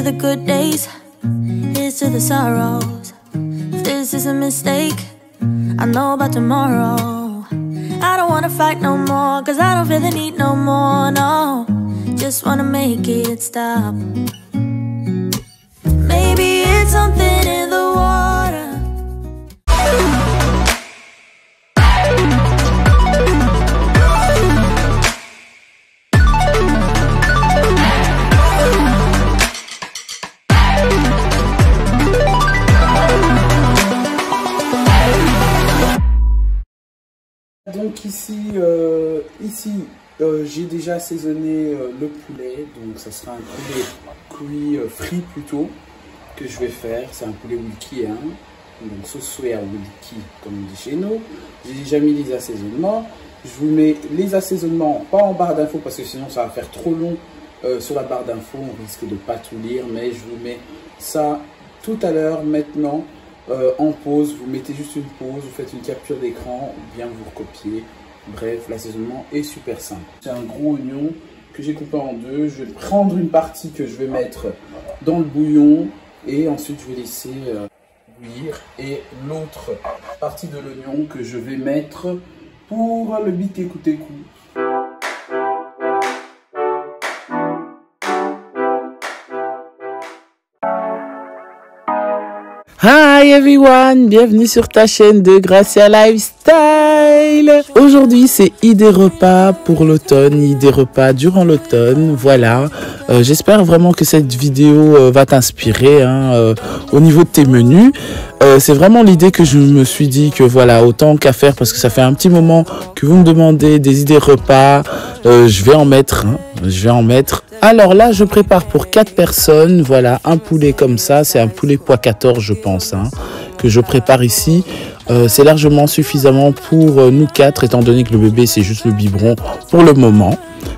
to the good days, here's to the sorrows. If this is a mistake, I know about tomorrow. I don't wanna fight no more, cause I don't feel the need no more, no. Just wanna make it stop. Maybe it's something in the water. Donc ici, j'ai déjà assaisonné le poulet, donc ça sera un poulet cuit frit plutôt que je vais faire. C'est un poulet wilkie, hein, donc sauce soya wilkie comme on dit chez nous. J'ai déjà mis les assaisonnements. Je vous mets les assaisonnements pas en barre d'infos parce que sinon ça va faire trop long sur la barre d'infos, on risque de pas tout lire, mais je vous mets ça tout à l'heure maintenant. En pause, vous mettez juste une pause, vous faites une capture d'écran, ou bien vous recopiez. Bref, l'assaisonnement est super simple. C'est un gros oignon que j'ai coupé en deux. Je vais prendre une partie que je vais mettre dans le bouillon et ensuite je vais laisser bouillir. Et l'autre partie de l'oignon que je vais mettre pour le biteku-teku. Hi everyone, bienvenue sur ta chaîne de Gracia Lifestyle. Aujourd'hui c'est idée repas pour l'automne, idée repas durant l'automne, voilà. J'espère vraiment que cette vidéo va t'inspirer au niveau de tes menus. C'est vraiment l'idée que je me suis dit que voilà, autant qu'à faire parce que ça fait un petit moment que vous me demandez des idées repas. Je vais en mettre, Alors là, je prépare pour 4 personnes, voilà, un poulet comme ça, c'est un poulet poids 14 je pense, que je prépare ici. C'est largement suffisamment pour nous 4 étant donné que le bébé c'est juste le biberon pour le moment.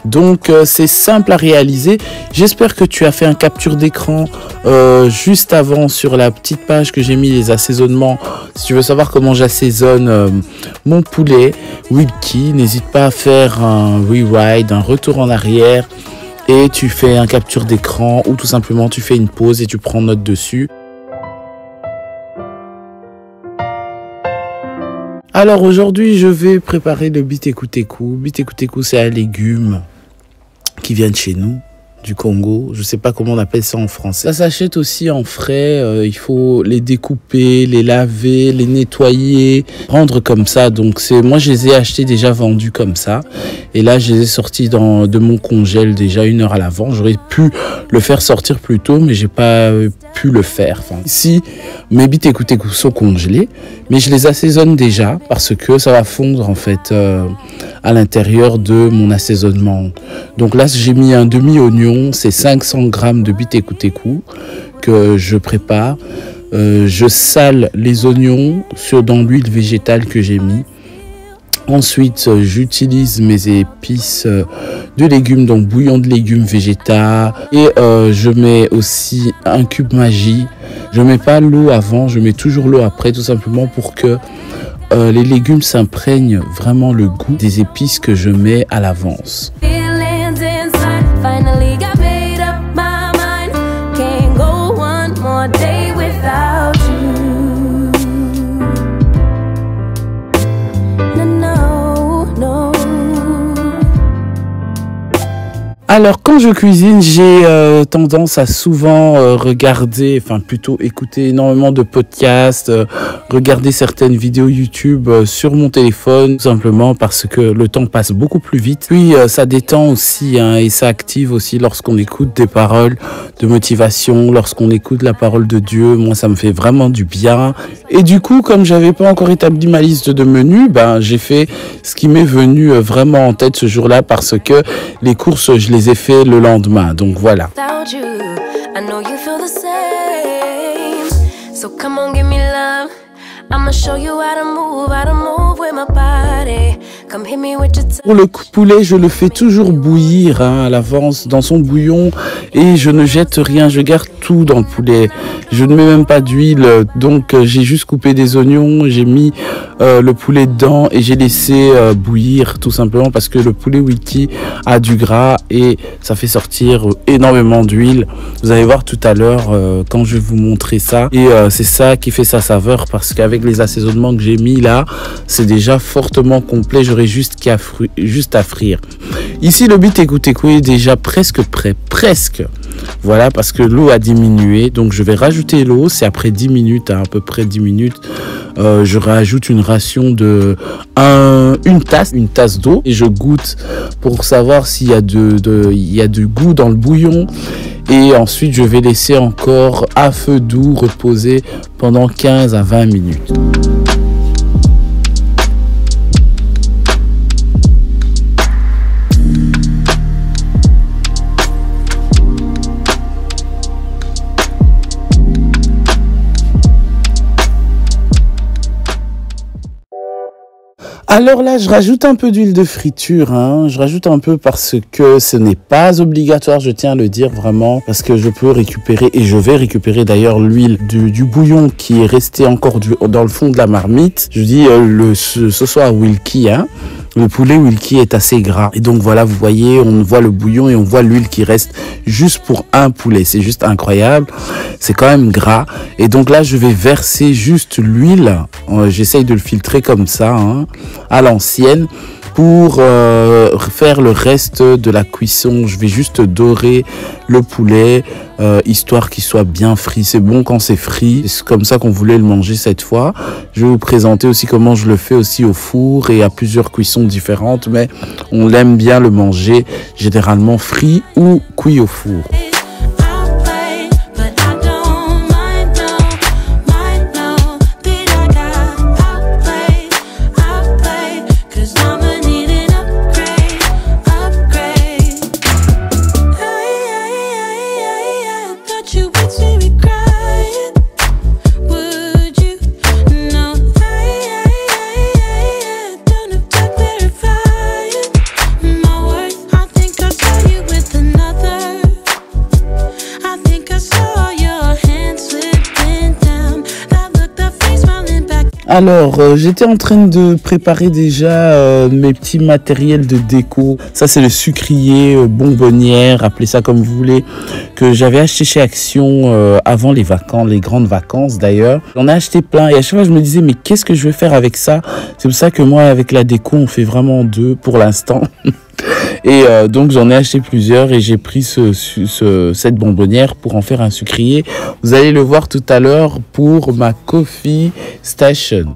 Donc c'est simple à réaliser. J'espère que tu as fait un capture d'écran juste avant sur la petite page que j'ai mis les assaisonnements. Si tu veux savoir comment j'assaisonne mon poulet wilkie, n'hésite pas à faire un rewind, un retour en arrière et tu fais un capture d'écran ou tout simplement tu fais une pause et tu prends note dessus. Alors aujourd'hui, je vais préparer le biteku-teku. Biteku-teku, c'est un légume qui vient de chez nous, du Congo. Je ne sais pas comment on appelle ça en français. Ça s'achète aussi en frais. Il faut les découper, les laver, les nettoyer, prendre comme ça. Donc moi, je les ai achetés déjà vendus comme ça. Et là, je les ai sortis de mon congèle déjà 1 heure à l'avant. J'aurais pu le faire sortir plus tôt, mais j'ai pas pu le faire. Enfin, ici, mes biteku-teku sont congelés, mais je les assaisonne déjà parce que ça va fondre en fait à l'intérieur de mon assaisonnement. Donc là, j'ai mis un demi-oignon, c'est 500 g de biteku-teku que je prépare. Je sale les oignons dans l'huile végétale que j'ai mis. Ensuite, j'utilise mes épices de légumes, donc bouillon de légumes végétal. Et je mets aussi un cube Maggi. Je mets pas l'eau avant, je mets toujours l'eau après, tout simplement pour que les légumes s'imprègnent vraiment le goût des épices que je mets à l'avance. Alors quand je cuisine, j'ai tendance à souvent regarder, enfin plutôt écouter énormément de podcasts, regarder certaines vidéos YouTube sur mon téléphone, tout simplement parce que le temps passe beaucoup plus vite. Puis ça détend aussi et ça active aussi lorsqu'on écoute des paroles de motivation, lorsqu'on écoute la parole de Dieu. Moi, ça me fait vraiment du bien. Et du coup, comme j'avais pas encore établi ma liste de menus, j'ai fait ce qui m'est venu vraiment en tête ce jour-là parce que les courses, je les ai fait le lendemain, donc voilà. Come hit me with your Pour le poulet, je le fais toujours bouillir à l'avance dans son bouillon et je ne jette rien, je garde tout dans le poulet. Je ne mets même pas d'huile, donc j'ai juste coupé des oignons, j'ai mis le poulet dedans et j'ai laissé bouillir tout simplement parce que le poulet Wilkie a du gras et ça fait sortir énormément d'huile. Vous allez voir tout à l'heure quand je vais vous montrer ça et c'est ça qui fait sa saveur parce qu'avec les assaisonnements que j'ai mis là, c'est déjà fortement complet, j'aurais juste à frire. Ici le biteku-teku est déjà presque prêt, presque. Voilà, parce que l'eau a diminué, donc je vais rajouter l'eau, c'est après 10 minutes, à peu près 10 minutes, je rajoute une ration de une tasse d'eau et je goûte pour savoir s'il y a du goût dans le bouillon et ensuite je vais laisser encore à feu doux reposer pendant 15 à 20 minutes. Alors là, je rajoute un peu d'huile de friture, je rajoute un peu parce que ce n'est pas obligatoire, je tiens à le dire vraiment, parce que je peux récupérer, et je vais récupérer d'ailleurs l'huile du bouillon qui est resté encore dans le fond de la marmite. Je dis ce soir Wilkie, le poulet Wilkie est assez gras. Et donc voilà, vous voyez, on voit le bouillon et on voit l'huile qui reste juste pour un poulet. C'est juste incroyable. C'est quand même gras. Et donc là, je vais verser juste l'huile. J'essaye de le filtrer comme ça, à l'ancienne. Pour faire le reste de la cuisson, je vais juste dorer le poulet, histoire qu'il soit bien frit. C'est bon quand c'est frit, c'est comme ça qu'on voulait le manger cette fois. Je vais vous présenter aussi comment je le fais aussi au four et à plusieurs cuissons différentes, mais on l'aime bien le manger généralement frit ou cuit au four. Alors, j'étais en train de préparer déjà mes petits matériels de déco. Ça, c'est le sucrier, bonbonnière, appelez ça comme vous voulez, que j'avais acheté chez Action avant les vacances, les grandes vacances d'ailleurs. J'en ai acheté plein et à chaque fois, je me disais, mais qu'est-ce que je vais faire avec ça? C'est pour ça que moi, avec la déco, on fait vraiment deux pour l'instant. Et donc j'en ai acheté plusieurs et j'ai pris cette bonbonnière pour en faire un sucrier. Vous allez le voir tout à l'heure pour ma coffee station.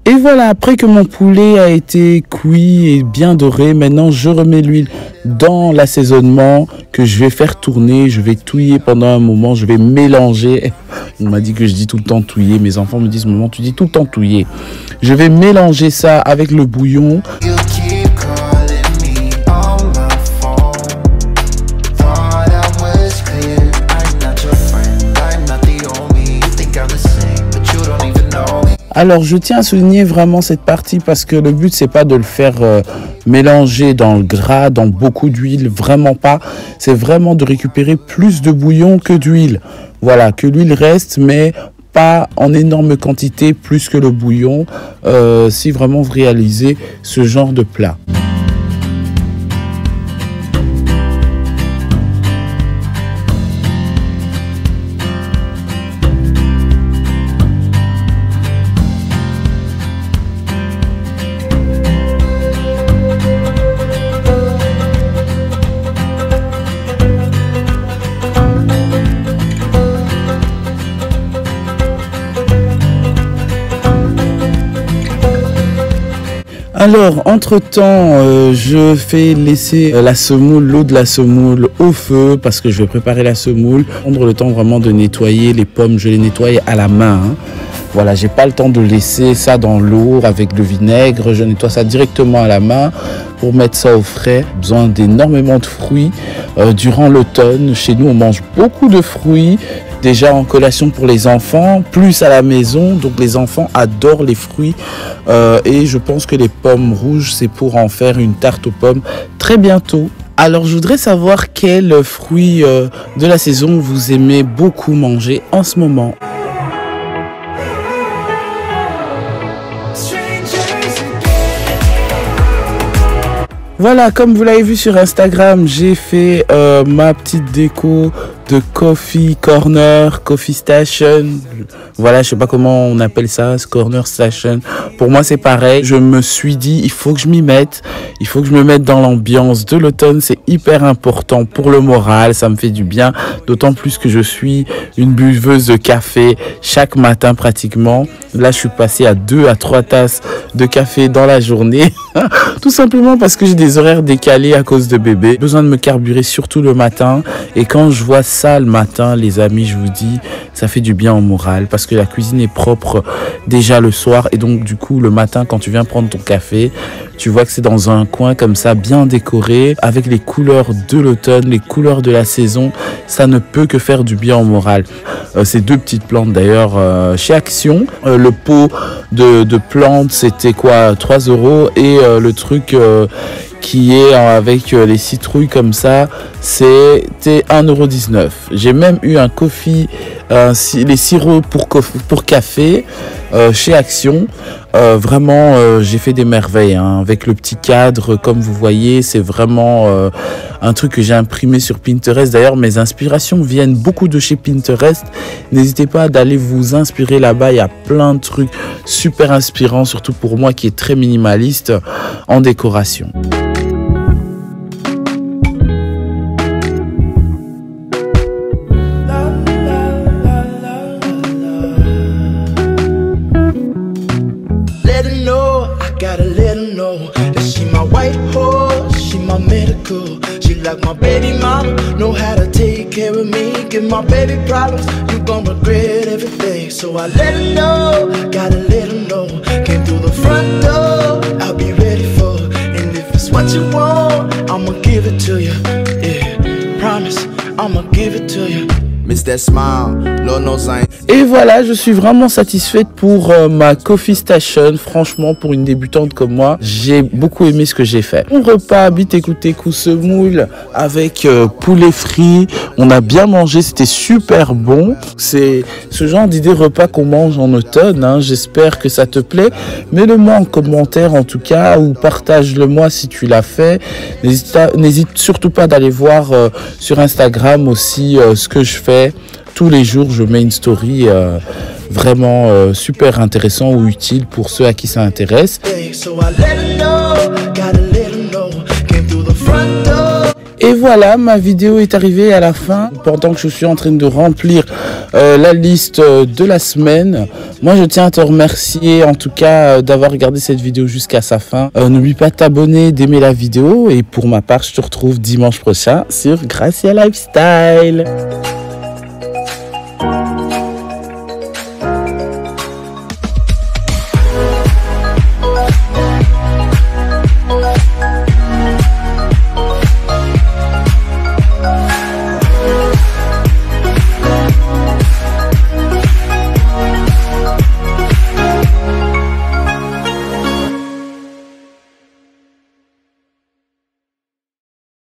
Et voilà, après que mon poulet a été cuit et bien doré, maintenant je remets l'huile dans l'assaisonnement que je vais faire tourner. Je vais touiller pendant un moment, je vais mélanger. On m'a dit que je dis tout le temps touiller. Mes enfants me disent, maman, tu dis tout le temps touiller. Je vais mélanger ça avec le bouillon. Alors, je tiens à souligner vraiment cette partie parce que le but, c'est pas de le faire mélanger dans le gras, dans beaucoup d'huile, vraiment pas. C'est vraiment de récupérer plus de bouillon que d'huile. Voilà, que l'huile reste, mais pas en énorme quantité, plus que le bouillon, si vraiment vous réalisez ce genre de plat. Alors, entre-temps, je fais laisser la semoule, l'eau de la semoule au feu parce que je vais préparer la semoule. Prendre le temps vraiment de nettoyer les pommes, je les nettoie à la main. Voilà, j'ai pas le temps de laisser ça dans l'eau avec le vinaigre. Je nettoie ça directement à la main pour mettre ça au frais. Besoin d'énormément de fruits durant l'automne. Chez nous, on mange beaucoup de fruits. Déjà en collation pour les enfants, plus à la maison. Donc les enfants adorent les fruits. Et je pense que les pommes rouges, c'est pour en faire une tarte aux pommes très bientôt. Alors je voudrais savoir quels fruits de la saison vous aimez beaucoup manger en ce moment. Voilà, comme vous l'avez vu sur Instagram, j'ai fait ma petite déco de Coffee Corner, Coffee Station. Voilà, je sais pas comment on appelle ça, Corner Station. Pour moi, c'est pareil. Je me suis dit, il faut que je m'y mette. Il faut que je me mette dans l'ambiance de l'automne. C'est hyper important pour le moral. Ça me fait du bien. D'autant plus que je suis une buveuse de café chaque matin pratiquement. Là, je suis passé à 2 à 3 tasses de café dans la journée. Tout simplement parce que j'ai des horaires décalés à cause de bébé. Besoin de me carburer surtout le matin. Et quand je vois ça le matin, les amis, je vous dis, ça fait du bien au moral. Parce que la cuisine est propre déjà le soir. Et donc, du coup, le matin, quand tu viens prendre ton café, tu vois que c'est dans un coin comme ça, bien décoré, avec les couleurs de l'automne, les couleurs de la saison. Ça ne peut que faire du bien au moral. Ces 2 petites plantes d'ailleurs chez Action. Le pot de plantes, c'était quoi, 3 €. Et le truc qui est avec les citrouilles comme ça, c'était 1,19 €. J'ai même eu un coffee, les sirops pour café chez Action. Vraiment, j'ai fait des merveilles hein, avec le petit cadre. Comme vous voyez, c'est vraiment un truc que j'ai imprimé sur Pinterest. D'ailleurs, mes inspirations viennent beaucoup de chez Pinterest. N'hésitez pas d'aller vous inspirer là-bas. Il y a plein de trucs super inspirants, surtout pour moi qui est très minimaliste en décoration. Like my baby mama, know how to take care of me. Give my baby problems, you gon' regret everything. So I let her know, gotta let her know. Came through the front door, I'll be ready for it. And if it's what you want, I'ma give it to you. Yeah, promise, I'ma give it to you. Et voilà, je suis vraiment satisfaite pour ma Coffee Station. Franchement, pour une débutante comme moi, j'ai beaucoup aimé ce que j'ai fait. Mon repas Biteku semoule avec poulet frit. On a bien mangé, c'était super bon. C'est ce genre d'idée repas qu'on mange en automne. Hein. J'espère que ça te plaît. Mets-le-moi en commentaire en tout cas, ou partage-le-moi si tu l'as fait. N'hésite surtout pas d'aller voir sur Instagram aussi ce que je fais. Tous les jours, je mets une story vraiment super intéressant ou utile pour ceux à qui ça intéresse. Et voilà, ma vidéo est arrivée à la fin. Pendant que je suis en train de remplir la liste de la semaine, moi je tiens à te remercier en tout cas d'avoir regardé cette vidéo jusqu'à sa fin. N'oublie pas de t'abonner, d'aimer la vidéo. Et pour ma part, je te retrouve dimanche prochain sur Gracia Lifestyle.